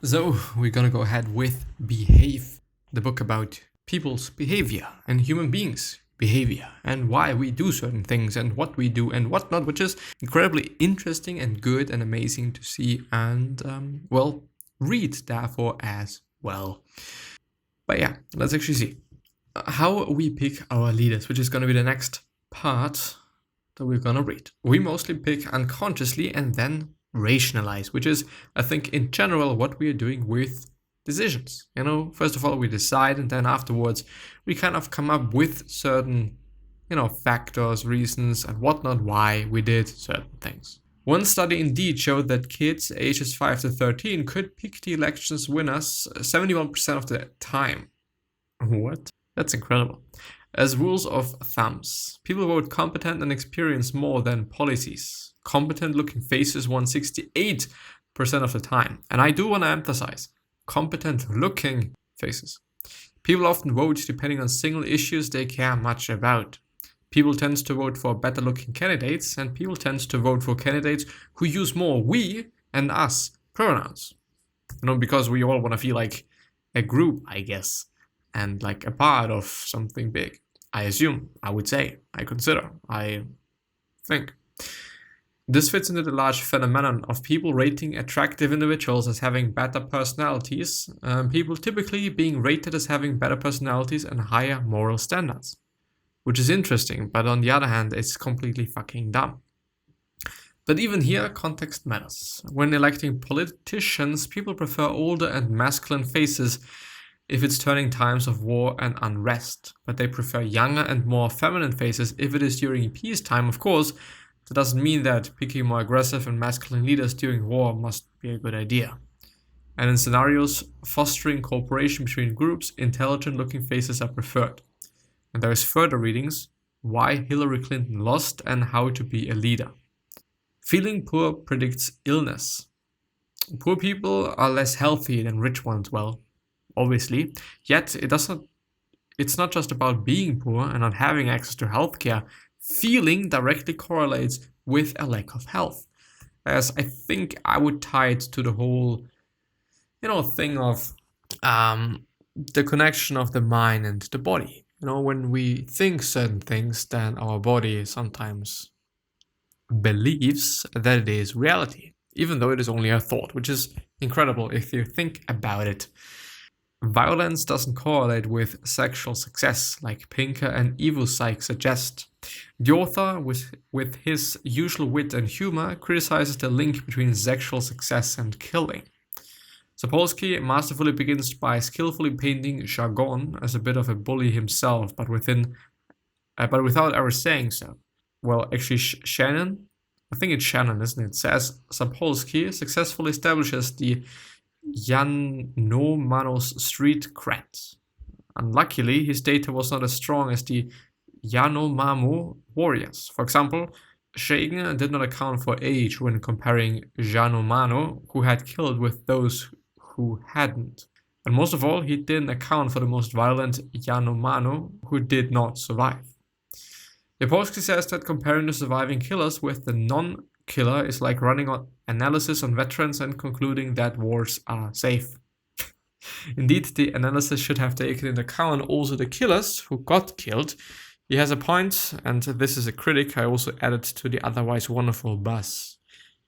So we're gonna go ahead with Behave, the book about people's behavior and human beings' behavior and why we do certain things and what we do and whatnot, which is incredibly interesting and good and amazing to see and, read therefore as well. But yeah, let's actually see how we pick our leaders, which is gonna be the next part that we're gonna read. We mostly pick unconsciously and then rationalize, which is, I think, in general, what we are doing with decisions. First of all, we decide, and then afterwards, we kind of come up with certain, factors, reasons, and whatnot, why we did certain things. One study indeed showed that kids ages 5 to 13 could pick the election's winners 71% of the time. What? That's incredible. As rules of thumbs, people vote competent and experienced more than policies. Competent looking faces won 68% of the time. And I do want to emphasize, competent looking faces. People often vote depending on single issues they care much about. People tend to vote for better looking candidates, and people tend to vote for candidates who use more we and us pronouns. Because we all want to feel like a group, I guess, and like a part of something big. I assume, I would say, I consider, I think. This fits into the large phenomenon of people rating attractive individuals as having better personalities, people typically being rated as having better personalities and higher moral standards. Which is interesting, but on the other hand, it's completely fucking dumb. But even here, context matters. When electing politicians, people prefer older and masculine faces if it's turning times of war and unrest, but they prefer younger and more feminine faces if it is during peacetime, of course. That doesn't mean that picking more aggressive and masculine leaders during war must be a good idea. And in scenarios fostering cooperation between groups, intelligent-looking faces are preferred. And there is further readings, why Hillary Clinton lost and how to be a leader. Feeling poor predicts illness. Poor people are less healthy than rich ones, well, obviously. Yet it's not just about being poor and not having access to healthcare. Feeling directly correlates with a lack of health. As I think I would tie it to the whole, thing of the connection of the mind and the body. When we think certain things, then our body sometimes believes that it is reality, even though it is only a thought, which is incredible if you think about it. Violence doesn't correlate with sexual success, like Pinker and Evil Psych suggest. The author, with his usual wit and humor, criticizes the link between sexual success and killing. Sapolsky masterfully begins by skillfully painting jargon as a bit of a bully himself, but without ever saying so. Well, actually, Shannon, I think it's Shannon, isn't it? Says Sapolsky successfully establishes the Yanomamos street cred. Unluckily, his data was not as strong as the Yanomamo warriors. For example, Shagan did not account for age when comparing Yanomamo, who had killed, with those who hadn't. And most of all, he didn't account for the most violent Yanomamo who did not survive. Sapolsky says that comparing the surviving killers with the non-killer is like running an analysis on veterans and concluding that wars are safe. Indeed, the analysis should have taken into account also the killers who got killed. He has a point, and this is a critic I also added to the otherwise wonderful buzz.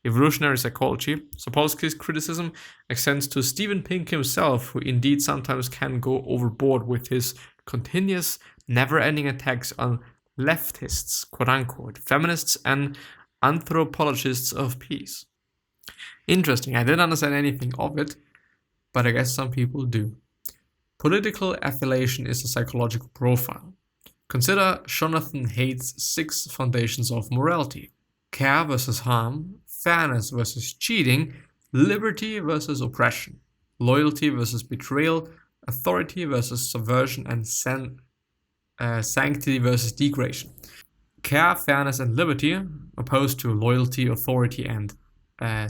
Evolutionary psychology. Sapolsky's criticism extends to Steven Pink himself, who indeed sometimes can go overboard with his continuous, never-ending attacks on leftists, quote-unquote, feminists, and anthropologists of peace. Interesting, I didn't understand anything of it, but I guess some people do. Political affiliation is a psychological profile. Consider Jonathan Haidt's 6 foundations of morality: care versus harm, fairness versus cheating, liberty versus oppression, loyalty versus betrayal, authority versus subversion, and sanctity versus degradation. Care, fairness, and liberty, opposed to loyalty, authority, and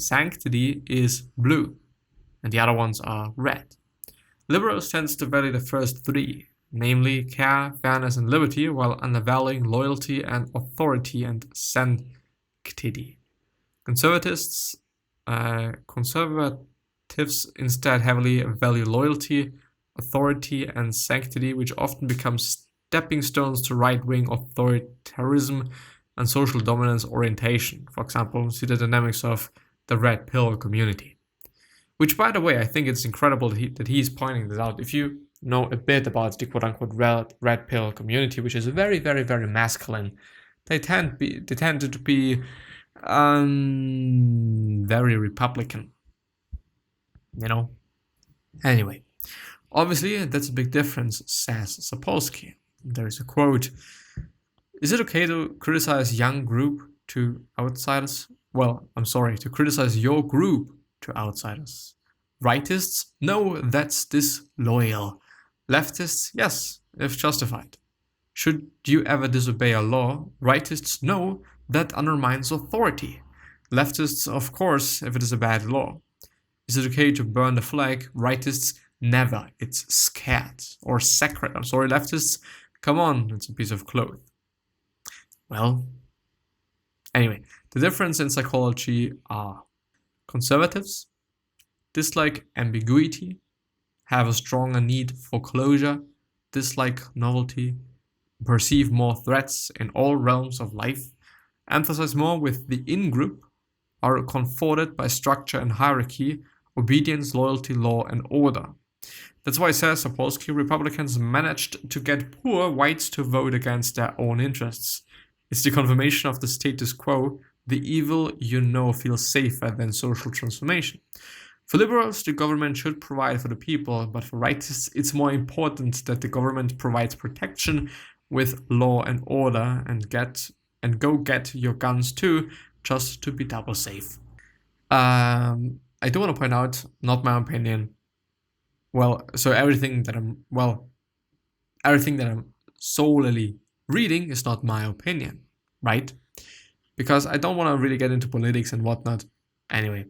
sanctity, is blue, and the other ones are red. Liberals tend to value the first 3, namely care, fairness, and liberty, while undervaluing loyalty and authority and sanctity. Conservatives Conservatives instead heavily value loyalty, authority, and sanctity, which often become stepping stones to right-wing authoritarianism and social dominance orientation. For example, see the dynamics of the red pill community. Which, by the way, I think it's incredible that he's pointing this out. If you know a bit about the quote-unquote red pill community, which is very, very, very masculine, they tend to be very Republican. Anyway, obviously that's a big difference, says Sapolsky. There's a quote: "Is it okay to criticize young group to outsiders? Well, I'm sorry, to criticize your group to outsiders. Rightists? No, that's disloyal. Leftists? Yes, if justified. Should you ever disobey a law? Rightists? No, that undermines authority. Leftists, of course, if it is a bad law. Is it okay to burn the flag? Rightists? Never. It's scared or sacred. I'm sorry, leftists. Come on, it's a piece of cloth." Well, anyway, the difference in psychology are: conservatives dislike ambiguity, have a stronger need for closure, dislike novelty, perceive more threats in all realms of life, emphasize more with the in-group, are comforted by structure and hierarchy, obedience, loyalty, law, and order. That's why, says Sapolsky, Republicans managed to get poor whites to vote against their own interests. It's the confirmation of the status quo. The evil feels safer than social transformation. For liberals, the government should provide for the people, but for rightists, it's more important that the government provides protection with law and order, and go get your guns too, just to be double safe. I do want to point out, not my opinion. Everything that I'm solely reading is not my opinion, right? Because I don't want to really get into politics and whatnot. Anyway,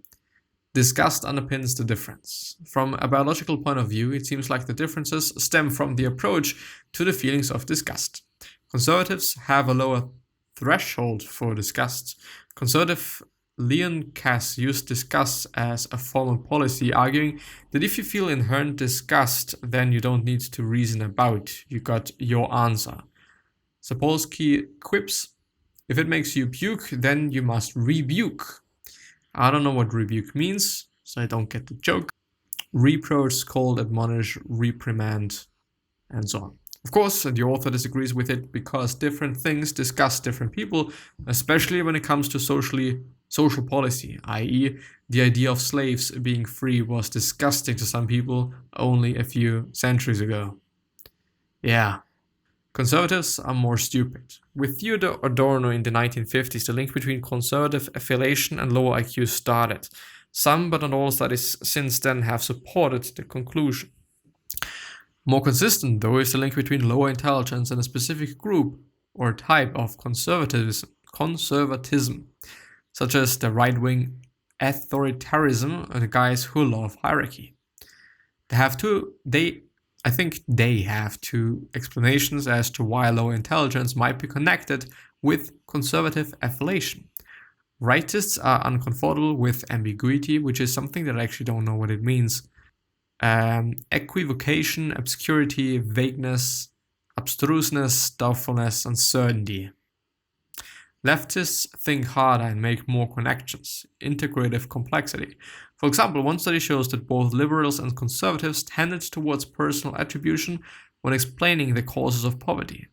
disgust underpins the difference. From a biological point of view, it seems like the differences stem from the approach to the feelings of disgust. Conservatives have a lower threshold for disgust. Conservative Leon Cass used disgust as a form of policy, arguing that if you feel inherent disgust, then you don't need to reason about. You got your answer. Sapolsky quips, "If it makes you puke, then you must rebuke." I don't know what rebuke means, so I don't get the joke. Reproach, scold, admonish, reprimand, and so on. Of course, the author disagrees with it because different things disgust different people, especially when it comes to social policy, i.e., the idea of slaves being free was disgusting to some people only a few centuries ago. Yeah. Conservatives are more stupid. With Theodor Adorno in the 1950s, the link between conservative affiliation and lower IQ started. Some, but not all, studies since then have supported the conclusion. More consistent, though, is the link between lower intelligence and a specific group or type of conservatism, such as the right-wing authoritarianism and the guys who love hierarchy. I think they have two explanations as to why low intelligence might be connected with conservative affiliation. Rightists are uncomfortable with ambiguity, which is something that I actually don't know what it means. Equivocation, obscurity, vagueness, abstruseness, doubtfulness, uncertainty. Leftists think harder and make more connections, integrative complexity. For example, one study shows that both liberals and conservatives tended towards personal attribution when explaining the causes of poverty.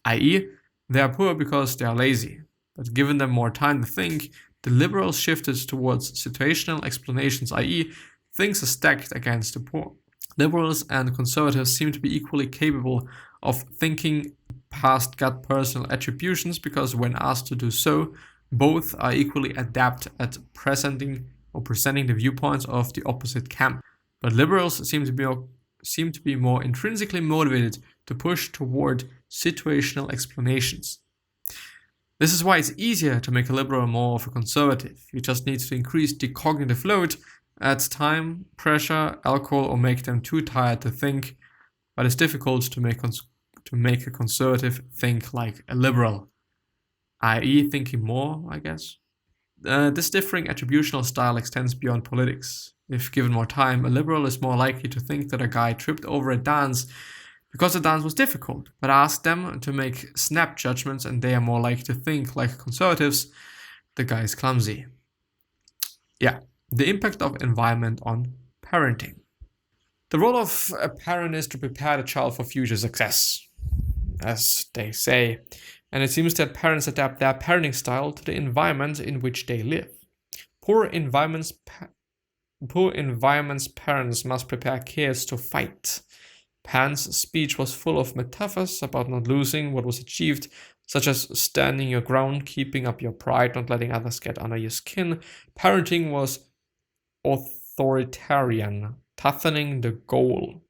i.e., they are poor because they are lazy, but given them more time to think, the liberals shifted towards situational explanations, i.e., things are stacked against the poor. Liberals and conservatives seem to be equally capable of thinking past gut personal attributions because when asked to do so, both are equally adept at presenting the viewpoints of the opposite camp. But liberals seem to be more intrinsically motivated to push toward situational explanations. This is why it's easier to make a liberal more of a conservative. You just need to increase the cognitive load, add time, pressure, alcohol, or make them too tired to think, but it's difficult to make a conservative think like a liberal, i.e. thinking more, I guess. This differing attributional style extends beyond politics. If given more time, a liberal is more likely to think that a guy tripped over a dance because the dance was difficult, but ask them to make snap judgments and they are more likely to think, like conservatives, the guy is clumsy. Yeah, the impact of environment on parenting. The role of a parent is to prepare the child for future success, as they say, and it seems that parents adapt their parenting style to the environment in which they live. Poor environments parents must prepare kids to fight. Pan's speech was full of metaphors about not losing what was achieved, such as standing your ground, keeping up your pride, not letting others get under your skin. Parenting was authoritarian, toughening the goal.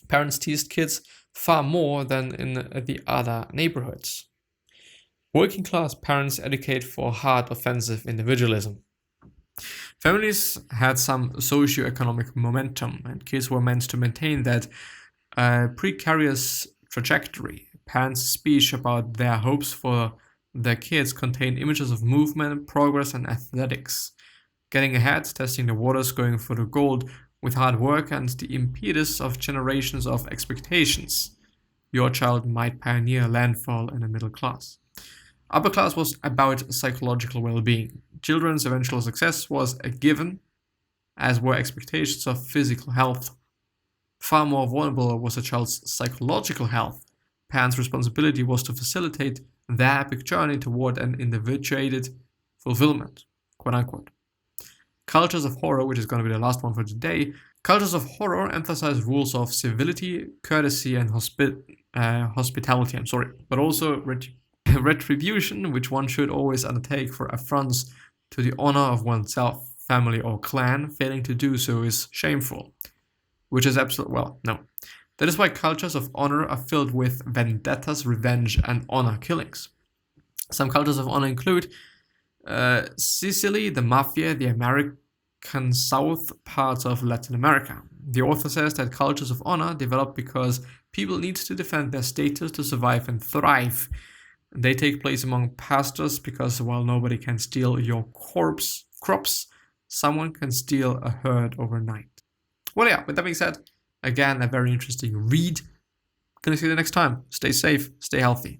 Parents teased kids far more than in the other neighborhoods. Working class parents educate for hard offensive individualism. Families had some socio-economic momentum, and kids were meant to maintain that precarious trajectory. Parents' speech about their hopes for their kids contained images of movement, progress, and athletics. Getting ahead, testing the waters, going for the gold with hard work and the impetus of generations of expectations. Your child might pioneer landfall in the middle class. Upper class was about psychological well-being. Children's eventual success was a given, as were expectations of physical health. Far more vulnerable was a child's psychological health. Parents' responsibility was to facilitate their epic journey toward an individuated fulfillment, quote unquote. Cultures of horror, which is going to be the last one for today, cultures of horror emphasize rules of civility, courtesy, and hospitality, but also retribution, which one should always undertake for affronts to the honor of oneself, family, or clan. Failing to do so is shameful. Which is no. That is why cultures of honor are filled with vendettas, revenge, and honor killings. Some cultures of honor include Sicily, the Mafia, the American South, parts of Latin America. The author says that cultures of honor develop because people need to defend their status to survive and thrive. They take place among pastors because while nobody can steal your crops, someone can steal a herd overnight. Well, yeah, with that being said, again, a very interesting read. Gonna see you the next time. Stay safe, stay healthy.